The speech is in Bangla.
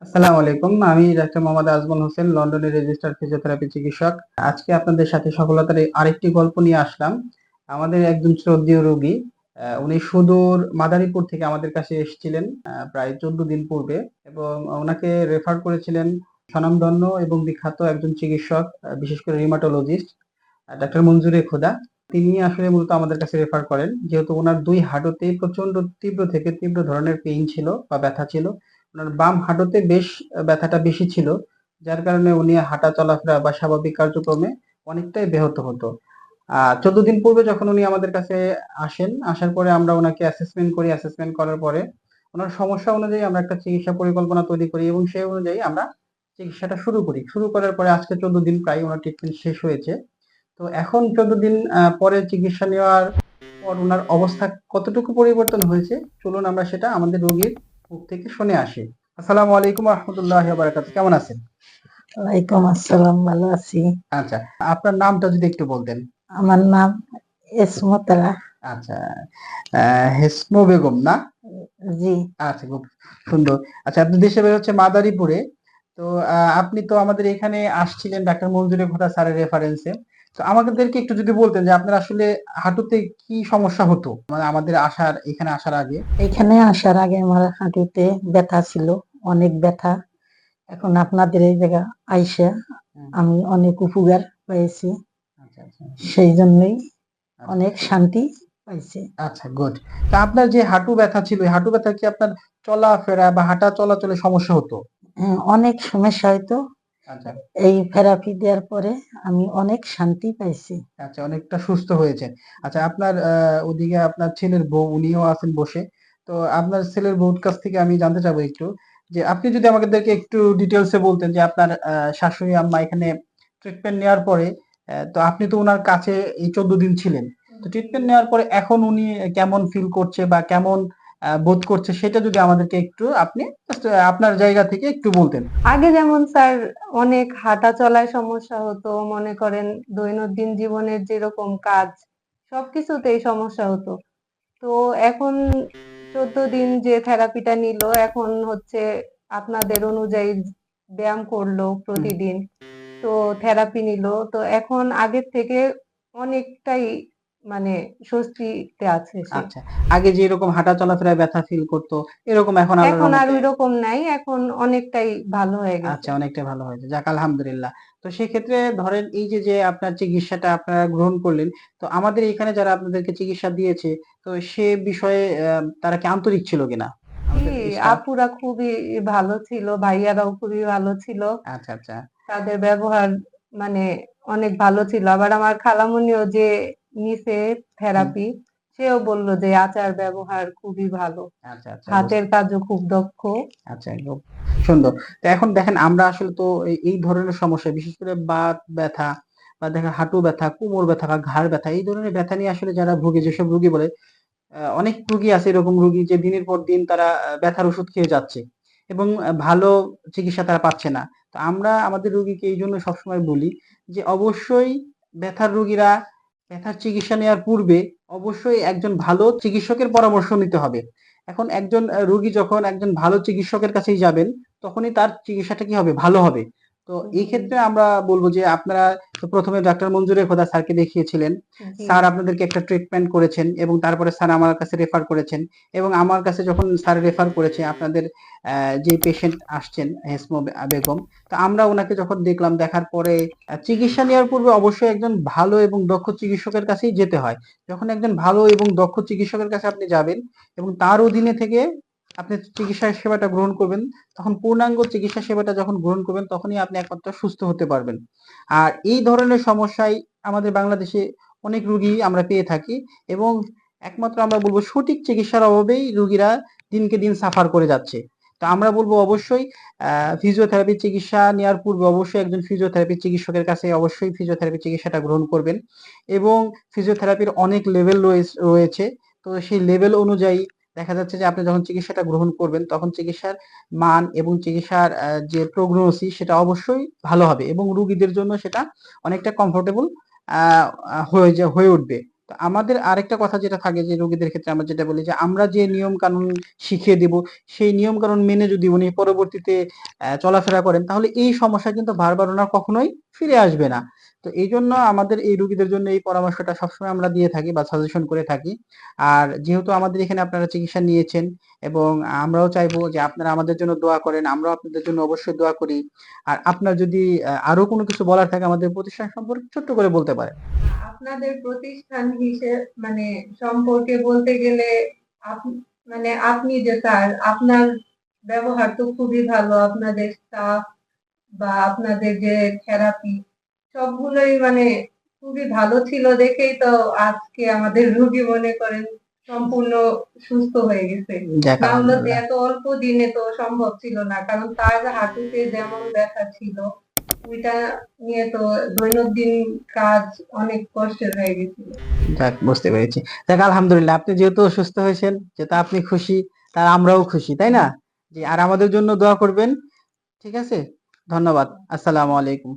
আসসালামু আলাইকুম। আমি ডাক্তার মোহাম্মদ আজমল হোসেন, লন্ডনের রেজিস্টার্ড ফিজিওথেরাপি চিকিৎসক। আজকে আপনাদের সাথে সফলতার আরেকটি গল্প নিয়ে আসলাম। আমাদের একজন শ্রদ্ধেয় রোগী, উনি সুদূর মাদারীপুর থেকে আমাদের কাছে এসেছিলেন প্রায় 14 দিন পূর্বে, এবং ওনাকে রেফার করেছিলেন স্বনামধন্য এবং বিখ্যাত একজন চিকিৎসক, বিশেষ করে রিউমাটোলজিস্ট ডাক্তার মঞ্জুরে খোদা। তিনি আসলে মূলত আমাদের কাছে রেফার করেন, যেহেতু ওনার 2 হাঁটুতেই প্রচন্ড তীব্র থেকে তীব্র ধরনের পেইন ছিল বা ব্যথা ছিল। উনার বাম হাঁটুতে বেশ ব্যথাটা বেশি ছিল, যার কারণে উনি হাঁটা চলাফেরা বা স্বাভাবিক কার্যক্রমে অনেকটাই ব্যাহত হতো। 14 দিন পূর্বে যখন উনি আমাদের কাছে আসেন, আসার পরে আমরা ওনাকে অ্যাসেসমেন্ট করি। অ্যাসেসমেন্ট করার পরে ওনার সমস্যা অনুযায়ী আমরা একটা চিকিৎসা পরিকল্পনা তৈরি করি এবং সেই অনুযায়ী আমরা চিকিৎসাটা শুরু করি। শুরু করার পরে আজকে 14 দিন প্রায় ওনার ট্রিটমেন্ট শেষ হয়েছে। তো এখন 14 দিন পরে চিকিৎসা নেওয়ার পর উনার অবস্থা কতটুকু পরিবর্তন হয়েছে, চলুন আমরা সেটা আমাদের রোগীর মুখ থেকে শুনে আসি। আসসালামু আলাইকুম ওয়া রাহমাতুল্লাহি ওয়া বারাকাতুহু। কেমন আছেন? ওয়ালাইকুম আসসালাম, ভালো আছি। আচ্ছা, আপনার নামটা যদি একটু বলতেন। আমার নাম এসমতারা। আচ্ছা, হেসমো বেগম না? জি। আচ্ছা, খুব সুন্দর। আচ্ছা, আপনার দেশের বাড়ি হচ্ছে মাদারীপুরে। তো আপনি তো আমাদের এখানে আসছিলেন ডাক্তার মঞ্জুরে ঘোষা স্যারের রেফারেন্সে। তো আমাদেরকে একটু যদি বলতেন যে আপনার আসলে হাঁটুতে কি সমস্যা হতো? মানে আমাদের এখানে আসার আগে? এখানে আসার আগে আমার হাঁটুতে ব্যথা ছিল, অনেক ব্যথা। এখন আপনাদের এই জায়গা আইসা হুম, আমি অনেক উপকার পেয়েছি। আচ্ছা, আচ্ছা। সেই জন্যই আচ্ছা, অনেক শান্তি পাইছি। আচ্ছা, গুড। তা আপনার যে হাঁটু ব্যথা ছিল, এই হাঁটু ব্যথা কি আপনার চলাফেরা বা হাঁটা চলাচলে সমস্যা হতো? অনেক সমস্যা হয়তো। আচ্ছা, এই থেরাপি দেওয়ার পরে আমি অনেক শান্তি পাইছি। আচ্ছা, অনেকটা সুস্থ হয়েছেন। আচ্ছা, আপনার ওদিকে আপনার ছেলের বউ উনিও আছেন বসে। তো আপনার ছেলের বউর কাছ থেকে আমি জানতে চাবো একটু, যে আপনি যদি আমাদেরকে একটু ডিটেইলস এ বলতেন যে আপনার শাশুড়ি আম্মা এখানে ট্রিটমেন্ট নেওয়ার পরে, তো আপনি তো উনার কাছে এই 14 দিন ছিলেন। তো ট্রিটমেন্ট নেওয়ার পরে এখন উনি কেমন ফিল করছে বা কেমন বোধ করছে, সেটা যদি আমাদেরকে একটু আপনি জাস্ট আপনার জায়গা থেকে একটু বলতেন। আগে যেমন স্যার অনেক হাঁটা চলায় সমস্যা হতো, মনে করেন দৈনন্দিন জীবনের যেরকম কাজ সবকিছুতেই সমস্যা হতো। তো এখন 14 দিন যে থেরাপিটা নিল, এখন হচ্ছে আপনাদের অনুযায়ী ব্যায়াম করলো হুম। প্রতিদিন, তো থেরাপি নিল, তো এখন আগের থেকে অনেকটাই মানে স্বস্তিতে আছে সে। আচ্ছা। আগে যেরকম হাঁটা চলাফেরায় ব্যথা ফিল করতো, এরকম এখন আল্লাহর এখন আর রহমতে ওইরকম নাই, এখন অনেকটাই ভালো হয়ে গেছে। আচ্ছা, অনেকটাই ভালো হয়েছে। যাক আলহামদুলিল্লাহ। তো সেক্ষেত্রে ধরেন এই যে আপনার চিকিৎসাটা আপনারা গ্রহণ করলেন, তো আমাদের এখানে যারা আপনাদেরকে চিকিৎসা দিয়েছে, তো সে বিষয়ে তারা কি আন্তরিক ছিল কিনা? জি, আমাদের স্টাফ? আপুরা খুবই ভালো ছিল, ভাইয়ারাও খুবই ভালো ছিল। আচ্ছা, আচ্ছা। তাদের ব্যবহার মানে অনেক ভালো ছিল। আবার আমার খালামণিও যে নিছে হুম। থেরাপি, সেও বলল যে আচার ব্যবহার খুবই ভালো। আচ্ছা, আচ্ছা, হাতের কাজও খুব দক্ষ। আচ্ছা, খুব সুন্দর। তো এখন দেখেন আমরা আসলে তো এই ধরনের সমস্যা, বিশেষ করে বাত ব্যথা বা দেখেন হাঁটু ব্যথা, কোমর ব্যথা বা ঘাড় ব্যথা, এই ধরনের ব্যথা নিয়ে আসলে যারা ভুগে, যেসব রোগী বলে, অনেক রোগী আছে এরকম রোগী যে দিনের পর দিন তারা ব্যথার ওষুধ খেয়ে যাচ্ছে এবং ভালো চিকিৎসা তারা পাচ্ছে না। তো আমরা আমাদের রোগীকে এইজন্য সবসময় বলি যে অবশ্যই ব্যথার রোগীরা ব্যথার চিকিৎসা নেওয়ার পূর্বে অবশ্যই একজন ভালো চিকিৎসকের পরামর্শ নিতে হবে। এখন একজন রোগী যখন একজন ভালো চিকিৎসকের কাছেই যাবেন, তখনই তার চিকিৎসাটা কি হবে? ভালো হবে। তো এই জি, ক্ষেত্রে আমরা বলব যে আপনারা তো ১ম এ ডাক্তার মঞ্জুরে খোদা স্যারকে দেখিয়েছিলেন। জি, স্যার আপনাদেরকে একটা ট্রিটমেন্ট করেছেন এবং তারপরে স্যার আমার কাছে রেফার করেছেন, এবং আমার কাছে যখন স্যার রেফার করেছে আপনাদের যে পেশেন্ট আসছেন হেসমো বেগম, তো আমরা ওনাকে যখন দেখলাম, দেখার পরে চিকিৎসা নেওয়ার পূর্বে অবশ্যই একজন ভালো এবং দক্ষ চিকিৎসকের কাছেই যেতে হয়। যখন একজন ভালো এবং দক্ষ চিকিৎসকের কাছে আপনি যাবেন এবং তার অধীনে থেকে আপনি চিকিৎসা সেবাটা গ্রহণ করবেন, তখন পূর্ণাঙ্গ চিকিৎসা সেবাটা যখন গ্রহণ করবেন, তখনই আপনি একমাত্র সুস্থ হতে পারবেন। আর এই ধরনের সমস্যায় আমাদের বাংলাদেশে অনেক রোগী আমরা পেয়ে থাকি, এবং একমাত্র আমরা বলবো সঠিক চিকিৎসার অভাবেই রোগীরা দিনকে দিন সাফার করে যাচ্ছে। তো আমরা বলবো অবশ্যই ফিজিওথেরাপি চিকিৎসা নেওয়ার পূর্বে অবশ্যই একজন ফিজিওথেরাপি চিকিৎসকের কাছে অবশ্যই ফিজিওথেরাপি চিকিৎসাটা গ্রহণ করবেন, এবং ফিজিওথেরাপির অনেক লেভেল রয়েছে। তো সেই লেভেল অনুযায়ী দেখা যাচ্ছে যে আপনি যখন চিকিৎসাটা গ্রহণ করবেন, তখন চিকিৎসার মান এবং চিকিৎসার যে প্রগনোসিস সেটা অবশ্যই ভালো হবে এবং রোগীদের জন্য সেটা অনেকটা কমফোর্টেবল হয়ে উঠবে। তো আমাদের আরেকটা কথা যেটা থাকে যে রোগীদের ক্ষেত্রে আমরা যেটা বলি যে আমরা যে নিয়ম কানুন শিখিয়ে দিব সেই নিয়ম কানুন মেনে যদি উনি পরবর্তীতে চলাফেরা করেন তাহলে এই সমস্যা কিন্তু বারবার ওনার কখনোই ফিরে আসবে না। তো এইজন্য আমাদের এই রোগীদের জন্য এই পরামর্শটা সবসময় আমরা দিয়ে থাকি বা সাজেশন করে থাকি। আর যেহেতু আমাদের এখানে আপনারা চিকিৎসা নিয়েছেন এবং আমরাও চাইবো যে আপনারা আমাদের জন্য দোয়া করেন, আমরাও আপনাদের জন্য অবশ্যই দোয়া করি। আর আপনার যদি আরো কোনো কিছু বলার থাকে আমাদের প্রতিষ্ঠান সম্পর্কে ছোট্ট করে বলতে পারেন। আপনাদের প্রতিষ্ঠান মানে সম্পর্কে বলতে গেলে মানে আপনি যে স্যার, আপনার ব্যবহার তো খুবই ভালো। আপনাদের স্টাফ বা আপনাদের যে থেরাপি সবগুলোই মানে খুবই ভালো ছিল দেখেই তো আজকে আমাদের রোগী মনে করেন সম্পূর্ণ সুস্থ হয়ে গেছে। যাক না হলে তো আলহামদুলিল্লাহ। এত অল্প দিনে তো সম্ভব ছিল না, কারণ তার হাঁটুতে যেমন ব্যথা ছিল ওইটা নিয়ে তো দৈনন্দিন কাজ অনেক কষ্টের হয়ে গেছিল। যাক বুঝতে পেরেছি। যাক আলহামদুলিল্লাহ আপনি যেহেতু সুস্থ হয়েছেন, যেহেতু আপনি খুশি, তার আমরাও খুশি, তাই না? জি, আর আমাদের জন্য দোয়া করবেন। ঠিক আছে? ধন্যবাদ। আসসালামু আলাইকুম।